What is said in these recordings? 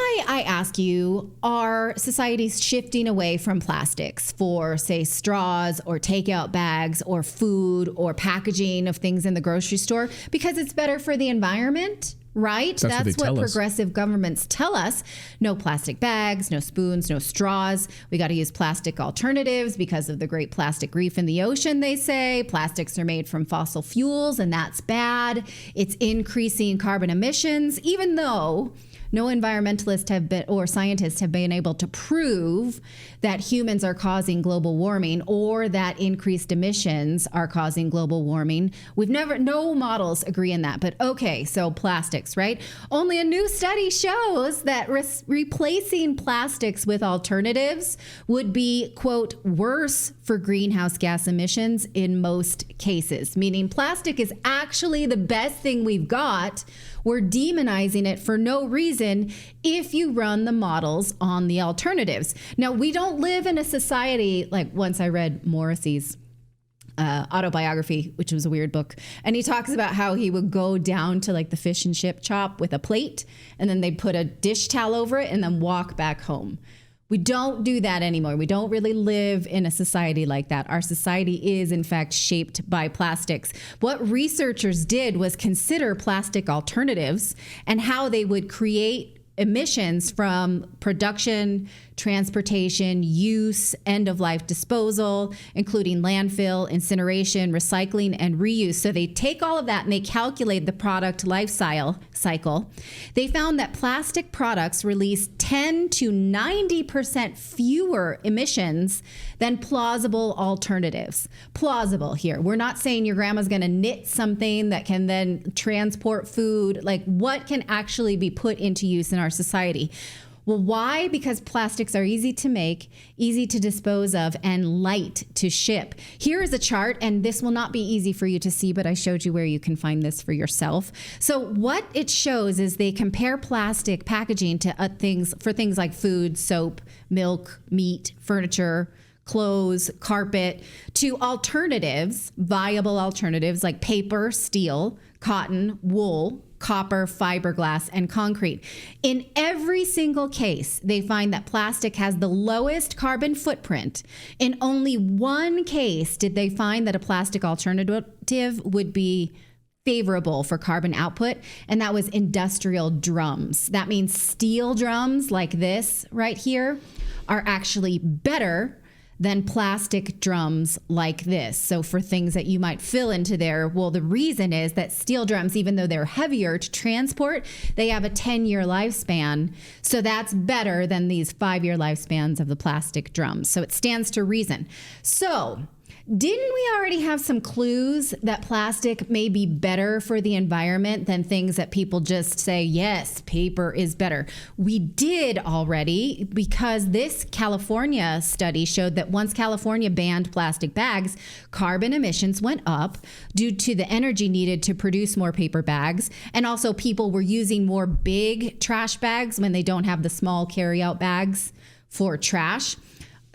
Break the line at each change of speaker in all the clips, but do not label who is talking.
why I ask you, are societies shifting away from plastics for, say, straws or takeout bags or food or packaging of things in the grocery store? Because it's better for the environment, right? That's what progressive governments tell us. No plastic bags, no spoons, no straws. We got to use plastic alternatives because of the great plastic reef in the ocean, they say. Plastics are made from fossil fuels, and that's bad. It's increasing carbon emissions, even though no environmentalists have been, or scientists have been able to prove that humans are causing global warming or that increased emissions are causing global warming. No models agree in that. But okay, so plastics, right? Only a new study shows that replacing plastics with alternatives would be, quote, worse for greenhouse gas emissions in most cases, meaning plastic is actually the best thing we've got. We're demonizing it for no reason if you run the models on the alternatives. Now, we don't live in a society, like once I read Morrissey's autobiography, which was a weird book. And he talks about how he would go down to like the fish and chip shop with a plate, and then they'd put a dish towel over it and then walk back home. We don't do that anymore. We don't really live in a society like that. Our society is, in fact, shaped by plastics. What researchers did was consider plastic alternatives and how they would create emissions from production, transportation, use, end-of-life disposal, including landfill, incineration, recycling, and reuse. So they take all of that and they calculate the product life cycle. They found that plastic products release 10 to 90% fewer emissions than plausible alternatives. Plausible here. We're not saying your grandma's going to knit something that can then transport food. Like, what can actually be put into use in our society? Well, why? Because plastics are easy to make, easy to dispose of, and light to ship. Here is a chart, and this will not be easy for you to see, but I showed you where you can find this for yourself. So what it shows is they compare plastic packaging to things like food, soap, milk, meat, furniture, clothes, carpet, to alternatives, viable alternatives like paper, steel, cotton, wool, copper, fiberglass, and concrete. In every single case, they find that plastic has the lowest carbon footprint. In only one case did they find that a plastic alternative would be favorable for carbon output, and that was industrial drums. That means steel drums like this right here are actually better than plastic drums like this. So for things that you might fill into there, well, the reason is that steel drums, even though they're heavier to transport, they have a 10-year lifespan. So that's better than these 5-year lifespans of the plastic drums. So it stands to reason. So didn't we already have some clues that plastic may be better for the environment than things that people just say, yes, paper is better? We did already, because this California study showed that once California banned plastic bags, carbon emissions went up due to the energy needed to produce more paper bags. And also people were using more big trash bags when they don't have the small carryout bags for trash.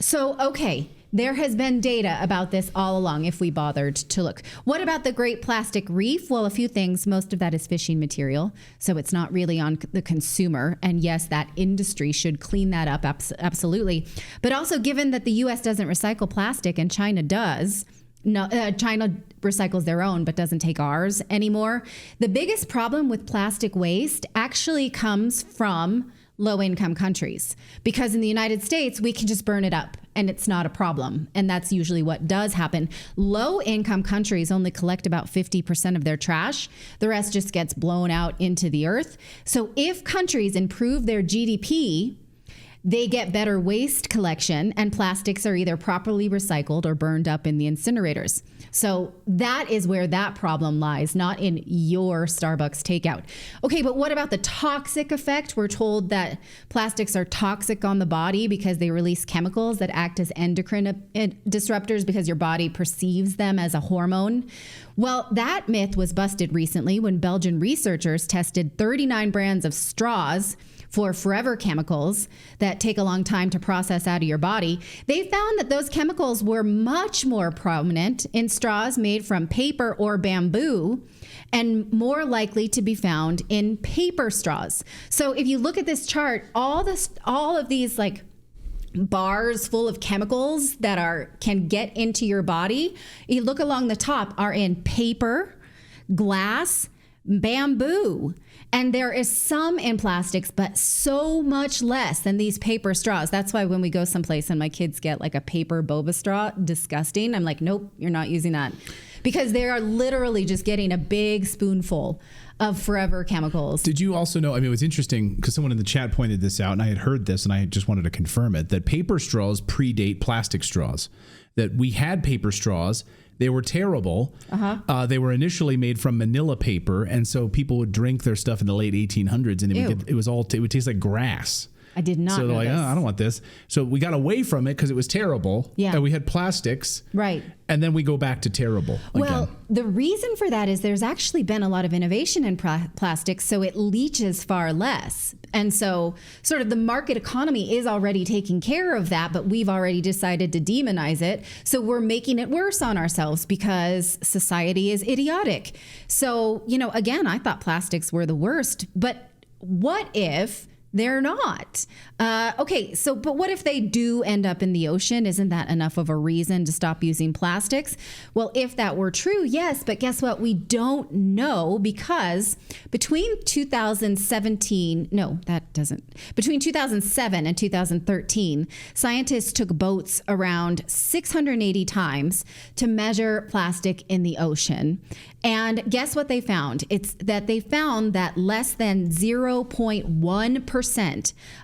So, okay. There has been data about this all along if we bothered to look. What about the Great Plastic Reef? Well, a few things. Most of that is fishing material, so it's not really on the consumer. And yes, that industry should clean that up, absolutely. But also, given that the U.S. doesn't recycle plastic and China does, China recycles their own but doesn't take ours anymore. The biggest problem with plastic waste actually comes from low-income countries, because in the United States, we can just burn it up and it's not a problem. And that's usually what does happen. Low-income countries only collect about 50% of their trash. The rest just gets blown out into the earth. So if countries improve their GDP, they get better waste collection, and plastics are either properly recycled or burned up in the incinerators. So that is where that problem lies, not in your Starbucks takeout. Okay, but what about the toxic effect? We're told that plastics are toxic on the body because they release chemicals that act as endocrine disruptors because your body perceives them as a hormone. Well, that myth was busted recently when Belgian researchers tested 39 brands of straws for forever chemicals that take a long time to process out of your body, they found that those chemicals were much more prominent in straws made from paper or bamboo and more likely to be found in paper straws. So if you look at this chart, all of these like bars full of chemicals that can get into your body, you look along the top, are in paper, glass, bamboo. And there is some in plastics, but so much less than these paper straws. That's why when we go someplace and my kids get like a paper boba straw, disgusting. I'm like, nope, you're not using that. Because they are literally just getting a big spoonful of forever chemicals.
Did you also know, I mean, it was interesting because someone in the chat pointed this out and I had heard this and I just wanted to confirm it, that paper straws predate plastic straws. That we had paper straws. They were terrible. They were initially made from manila paper, and so people would drink their stuff in the late 1800s, and it would taste like grass.
I did not know
So they're like,
this.
I don't want this. So we got away from it because it was terrible.
Yeah.
And we had plastics.
Right.
And then we go back to terrible
Well,
again.
the reason for that is there's actually been a lot of innovation in plastics, so it leaches far less. And so sort of the market economy is already taking care of that, but we've already decided to demonize it. So we're making it worse on ourselves because society is idiotic. So, again, I thought plastics were the worst, but what if they're not? But what if they do end up in the ocean? Isn't that enough of a reason to stop using plastics? Well, if that were true, yes, but guess what? We don't know because between 2007 and 2013, scientists took boats around 680 times to measure plastic in the ocean. And guess what they found? It's that they found that less than 0.1%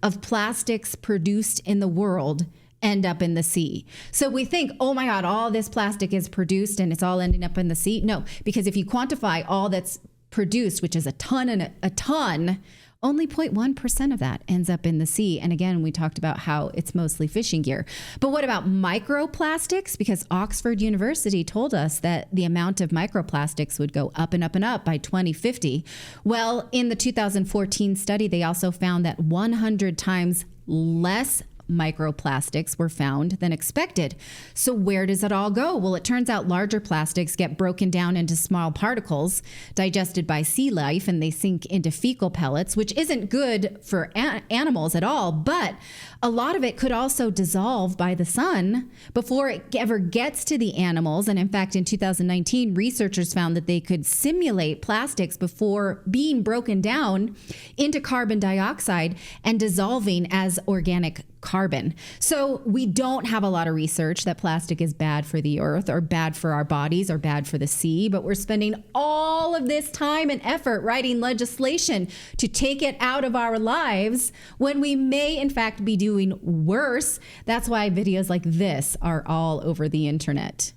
of plastics produced in the world end up in the sea. So we think, oh my God, all this plastic is produced and it's all ending up in the sea. No, because if you quantify all that's produced, which is a ton and a ton, only 0.1% of that ends up in the sea. And again, we talked about how it's mostly fishing gear. But what about microplastics? Because Oxford University told us that the amount of microplastics would go up and up and up by 2050. Well, in the 2014 study, they also found that 100 times less microplastics were found than expected. So where does it all go? Well, it turns out larger plastics get broken down into small particles digested by sea life, and they sink into fecal pellets, which isn't good for animals at all. But a lot of it could also dissolve by the sun before it ever gets to the animals. And in fact, in 2019, researchers found that they could simulate plastics before being broken down into carbon dioxide and dissolving as organic carbon. So we don't have a lot of research that plastic is bad for the earth or bad for our bodies or bad for the sea, but we're spending all of this time and effort writing legislation to take it out of our lives when we may in fact be doing worse. That's why videos like this are all over the internet.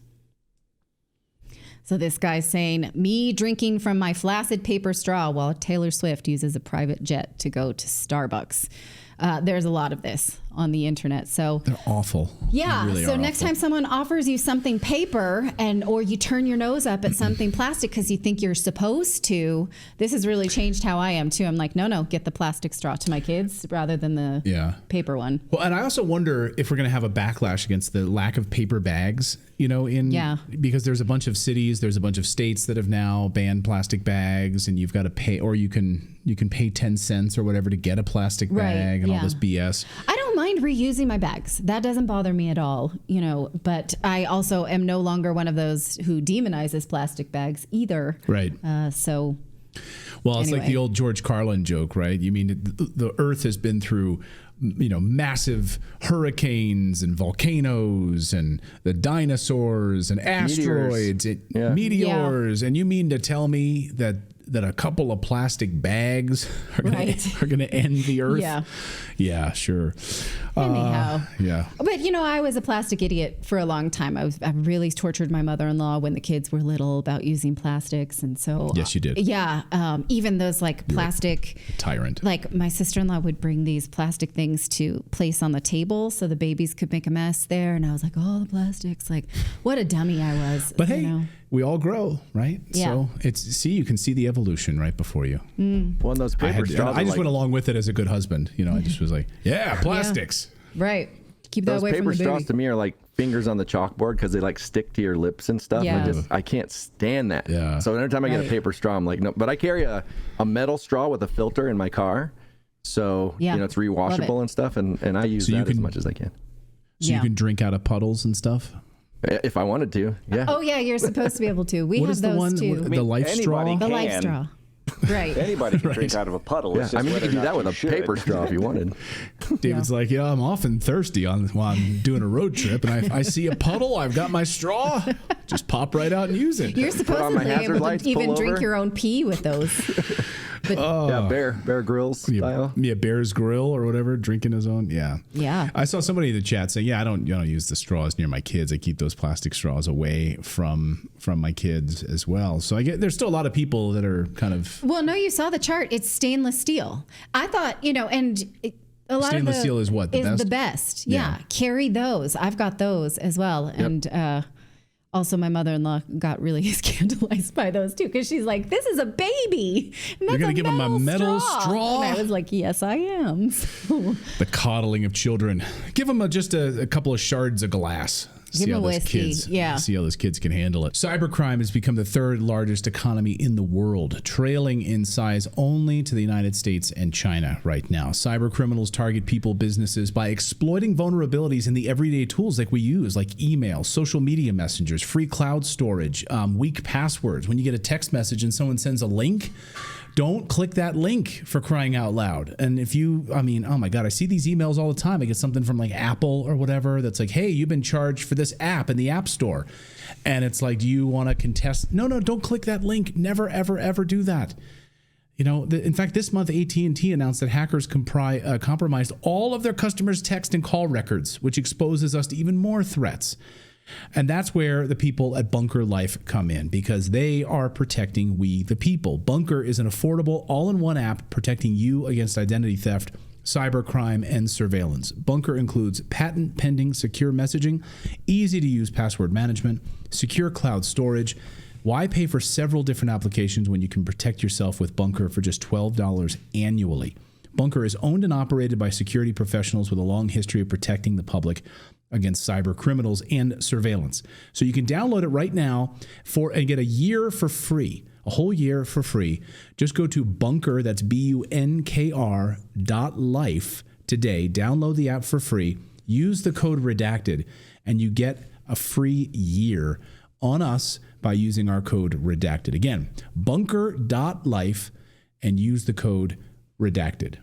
So this guy's saying, me drinking from my flaccid paper straw while Taylor Swift uses a private jet to go to Starbucks. There's a lot of this on the internet. So
they're awful.
Yeah.
They really
so
are
next
awful.
time someone offers you something paper or you turn your nose up at something plastic because you think you're supposed to, this has really changed how I am too. I'm like, no, get the plastic straw to my kids rather than the paper one.
Well, and I also wonder if we're going to have a backlash against the lack of paper bags, because there's a bunch of cities, there's a bunch of states that have now banned plastic bags, and you've got to pay, or you can pay 10 cents or whatever to get a plastic bag and all this BS.
I don't mind reusing my bags. That doesn't bother me at all, but I also am no longer one of those who demonizes plastic bags either.
Right. It's like the old George Carlin joke, right? You mean the earth has been through, massive hurricanes and volcanoes and the dinosaurs and asteroids, meteors. And you mean to tell me that a couple of plastic bags are going to end the earth? Yeah, sure.
Anyhow.
But
I was a plastic idiot for a long time. I really tortured my mother-in-law when the kids were little about using plastics. And so.
Yes, you did.
Yeah. Even those plastic.
Tyrant.
Like my sister-in-law would bring these plastic things to place on the table so the babies could make a mess there. And I was like, oh, the plastics. Like, what a dummy I was.
But hey, we all grow, right?
Yeah.
So you can see the evolution right before you.
Well, and those paper straws.
I just went along with it as a good husband. I just was like, plastics.
Yeah. Right. Keep that
those
away from the
paper straws
baby.
to me are like fingers on the chalkboard because they like stick to your lips and stuff.
Yeah.
I can't stand that.
Yeah.
So every time I get a paper straw, I'm like, no. But I carry a metal straw with a filter in my car. So, it's rewashable and stuff. And I use that as much as I can.
So you can drink out of puddles and stuff?
If I wanted to, yeah.
Oh, yeah, you're supposed to be able to. We have those too.
The life straw?
The life straw. Right.
Anybody can drink out of a puddle.
Yeah. I mean, you could do that with a paper straw if you wanted.
David's like, I'm often thirsty while I'm doing a road trip, and I see a puddle, I've got my straw, just pop right out and use it.
You're supposedly able to even drink your own pee with those. But,
Bear Grylls style.
Yeah, Bear's Grill or whatever, drinking his own. Yeah.
Yeah.
I saw somebody in the chat saying, I don't use the straws near my kids. I keep those plastic straws away from my kids as well. So there's still a lot of people that are kind of.
Well, no, you saw the chart. It's stainless steel. I thought, and a lot
stainless
of
steel is what?
The best. Yeah. Carry those. I've got those as well. Yep. And also, my mother-in-law got really scandalized by those too, because she's like, "This is a baby. And
You're going to give him a metal straw?"
And I was like, "Yes, I am."
The coddling of children. Give them just a couple of shards of glass.
Give them a whiskey.
See how those kids can handle it. Cybercrime has become the third largest economy in the world, trailing in size only to the United States and China right now. Cyber criminals target people, businesses by exploiting vulnerabilities in the everyday tools like we use, like email, social media messengers, free cloud storage, weak passwords. When you get a text message and someone sends a link, don't click that link, for crying out loud. And oh my God, I see these emails all the time. I get something from like Apple or whatever that's like, hey, you've been charged for this app in the App Store. And it's like, do you want to contest? No, don't click that link. Never, ever, ever do that. In fact, this month, AT&T announced that hackers compromised all of their customers' text and call records, which exposes us to even more threats. And that's where the people at Bunker Life come in, because they are protecting we, the people. Bunker is an affordable, all-in-one app protecting you against identity theft, cybercrime, and surveillance. Bunker includes patent-pending secure messaging, easy-to-use password management, secure cloud storage. Why pay for several different applications when you can protect yourself with Bunker for just $12 annually? Bunker is owned and operated by security professionals with a long history of protecting the public against cyber criminals and surveillance. So you can download it right now and get a year for free, a whole year for free. Just go to Bunker, that's BUNKR.life today. Download the app for free. Use the code Redacted, and you get a free year on us by using our code Redacted. Again, Bunker.life, and use the code Redacted.